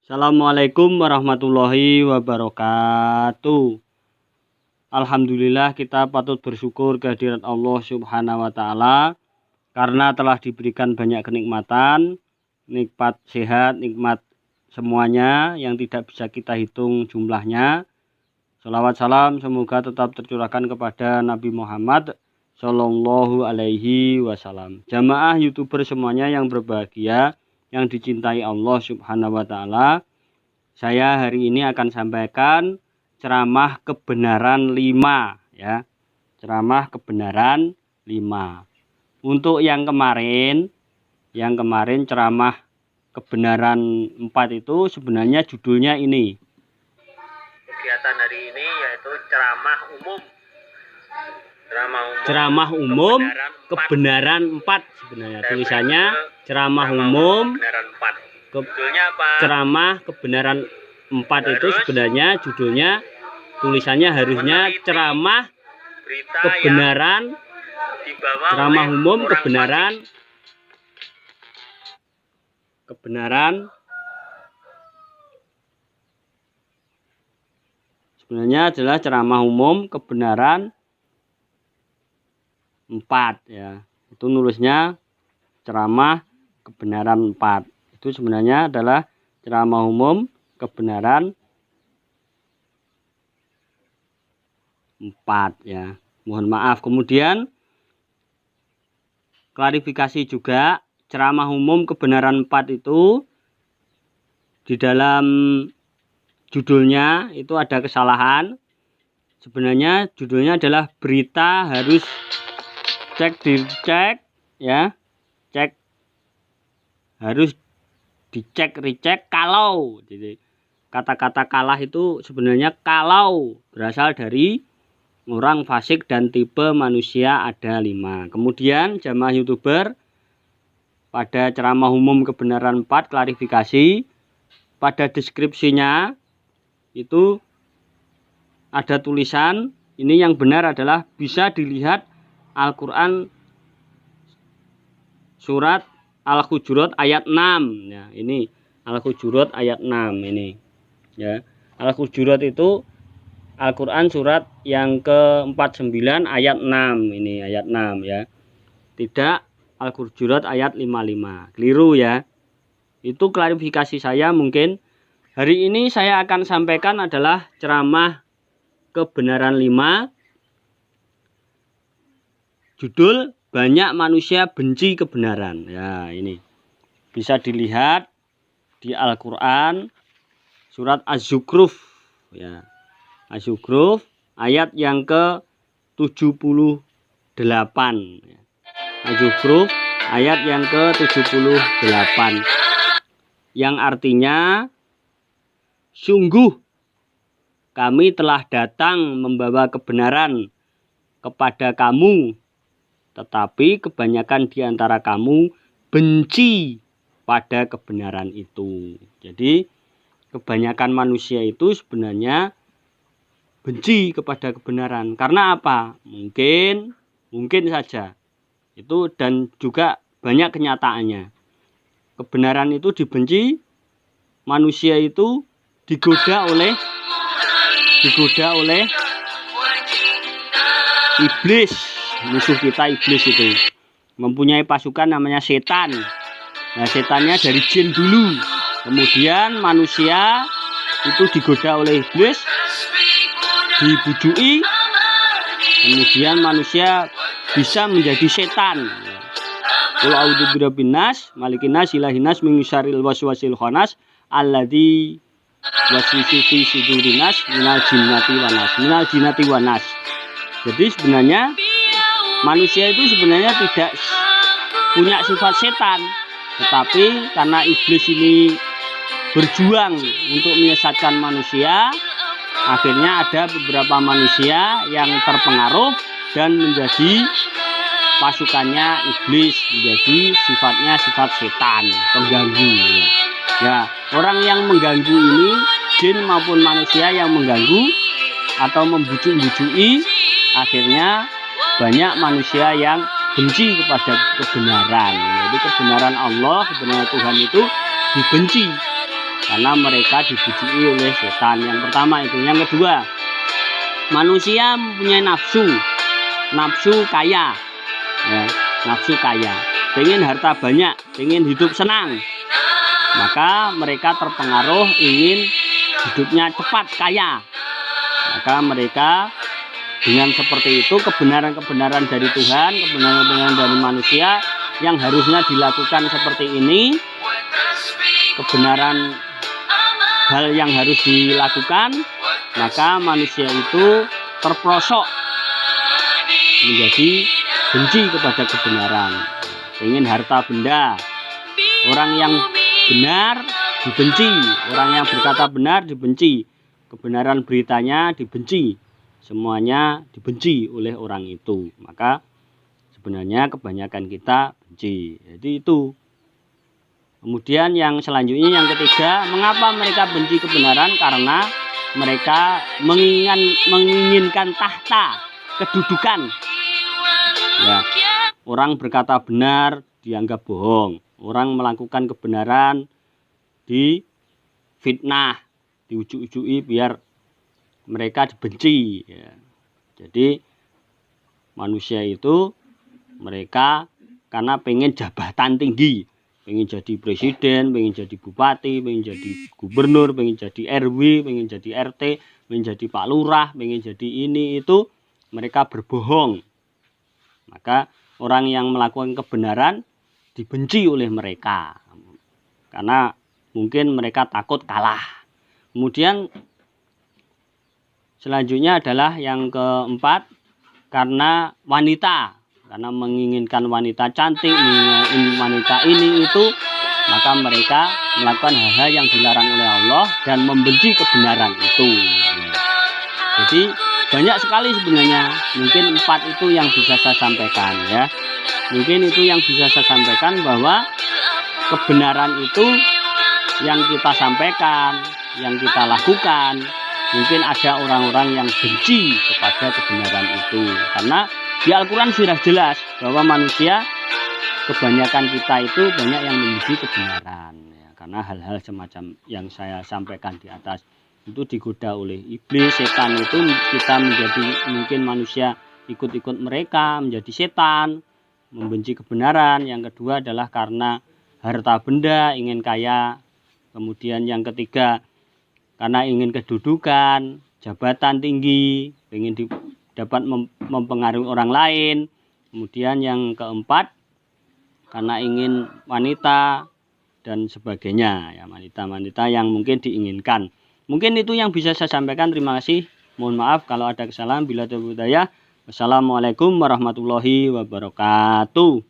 Assalamualaikum warahmatullahi wabarakatuh. Alhamdulillah, kita patut bersyukur kehadirat Allah Subhanahu wa Ta'ala karena telah diberikan banyak kenikmatan, nikmat sehat, nikmat semuanya yang tidak bisa kita hitung jumlahnya. Sholawat salam semoga tetap tercurahkan kepada Nabi Muhammad Shallallahu Alaihi Wasallam. Jamaah YouTuber semuanya yang berbahagia, yang dicintai Allah Subhanahu wa Ta'ala, saya hari ini akan sampaikan ceramah kebenaran 5 ya. Ceramah kebenaran 5. Untuk yang kemarin ceramah kebenaran 4 itu sebenarnya judulnya ini. Kegiatan hari ini yaitu ceramah umum. Ceramah umum kebenaran 4 sebenarnya. Tulisannya ceramah umum ceramah kebenaran 4 itu sebenarnya judulnya, tulisannya harusnya ceramah kebenaran, ceramah umum kebenaran sebenarnya adalah ceramah umum kebenaran 4 ya. Itu nulisnya ceramah kebenaran 4. Itu sebenarnya adalah ceramah umum kebenaran 4 ya. Mohon maaf. Kemudian klarifikasi juga, ceramah umum kebenaran 4 itu di dalam judulnya itu ada kesalahan. Sebenarnya judulnya adalah berita harus dicek ya. Cek harus dicek recheck kalau. Jadi kata-kata kalah itu sebenarnya kalau berasal dari orang fasik dan tipe manusia ada 5. Kemudian jamaah YouTuber, pada ceramah umum kebenaran 4 klarifikasi, pada deskripsinya itu ada tulisan, ini yang benar adalah bisa dilihat Al-Quran surat Al-Hujurat ayat 6 ya. Ini Al-Hujurat ayat 6 ini ya. Al-Hujurat itu Al-Quran surat yang ke-49 ayat 6 ini, ayat 6 ya. Tidak Al-Hujurat ayat 55. Keliru ya. Itu klarifikasi saya. Mungkin hari ini saya akan sampaikan adalah ceramah kebenaran 5. Judul banyak manusia benci kebenaran. Ya, ini bisa dilihat di Al-Quran surat Az-Zukhruf ya. Az-Zukhruf ayat yang ke-78 ya. Az-Zukhruf ayat yang ke-78 yang artinya, sungguh kami telah datang membawa kebenaran kepada kamu, tetapi kebanyakan di antara kamu benci pada kebenaran itu. Jadi kebanyakan manusia itu sebenarnya benci kepada kebenaran. Karena apa? Mungkin saja. Itu dan juga banyak kenyataannya. Kebenaran itu dibenci, manusia itu digoda oleh iblis. Musuh kita iblis itu mempunyai pasukan namanya setan. Nah, setannya dari jin dulu. Kemudian manusia itu digoda oleh iblis, dibujui, kemudian manusia bisa menjadi setan. Qul a'udzu birabbin nas, malikin nas, ilahin nas, min syarril waswasil khannas, alladzi waswisu fi sudurin nas, minal jinnati wan nas. Jadi sebenarnya manusia itu sebenarnya tidak punya sifat setan, tetapi karena iblis ini berjuang untuk menyesatkan manusia, akhirnya ada beberapa manusia yang terpengaruh dan menjadi pasukannya iblis, menjadi sifatnya sifat setan, pengganggu ya. Orang yang mengganggu ini, jin maupun manusia yang mengganggu atau membujuk-bujui, akhirnya banyak manusia yang benci kepada kebenaran. Jadi kebenaran Allah, kebenaran Tuhan itu dibenci karena mereka dibujuki oleh setan. Yang pertama itu. Yang kedua, manusia mempunyai nafsu kaya, ya, nafsu kaya, pengen harta banyak, pengen hidup senang, maka mereka terpengaruh ingin hidupnya cepat kaya. Maka mereka dengan seperti itu, kebenaran-kebenaran dari Tuhan, kebenaran-kebenaran dari manusia yang harusnya dilakukan seperti ini, kebenaran hal yang harus dilakukan, maka manusia itu terperosok menjadi benci kepada kebenaran, ingin harta benda. Orang yang benar dibenci, orang yang berkata benar dibenci, kebenaran beritanya dibenci, semuanya dibenci oleh orang itu. Maka sebenarnya kebanyakan kita benci. Jadi itu. Kemudian yang selanjutnya, yang ketiga, mengapa mereka benci kebenaran? Karena mereka menginginkan tahta, kedudukan. Ya, orang berkata benar dianggap bohong. Orang melakukan kebenaran difitnah, diujuk-ujuki biar mereka dibenci. Ya. Jadi manusia itu mereka karena pengen jabatan tinggi, pengen jadi presiden, pengen jadi bupati, pengen jadi gubernur, pengen jadi RW, pengen jadi RT, pengen jadi Pak Lurah, pengen jadi ini itu, mereka berbohong. Maka orang yang melakukan kebenaran dibenci oleh mereka karena mungkin mereka takut kalah. Kemudian selanjutnya adalah yang keempat, karena wanita, karena menginginkan wanita cantik, menginginkan wanita ini itu, maka mereka melakukan hal-hal yang dilarang oleh Allah dan membenci kebenaran itu. Jadi banyak sekali sebenarnya, mungkin 4 itu yang bisa saya sampaikan, ya. Mungkin itu yang bisa saya sampaikan, bahwa kebenaran itu yang kita sampaikan, yang kita lakukan, mungkin ada orang-orang yang benci kepada kebenaran itu. Karena di Al-Quran sudah jelas bahwa manusia, kebanyakan kita itu banyak yang membenci kebenaran, ya. Karena hal-hal semacam yang saya sampaikan di atas itu digoda oleh iblis, setan itu, kita menjadi mungkin manusia ikut-ikut mereka, menjadi setan, membenci kebenaran. Yang kedua adalah karena harta benda, ingin kaya. Kemudian yang ketiga, karena ingin kedudukan, jabatan tinggi, ingin dapat mempengaruhi orang lain. Kemudian yang keempat, karena ingin wanita dan sebagainya, ya, wanita-wanita yang mungkin diinginkan. Mungkin itu yang bisa saya sampaikan. Terima kasih. Mohon maaf kalau ada kesalahan. Bila ada budaya. Wassalamualaikum warahmatullahi wabarakatuh.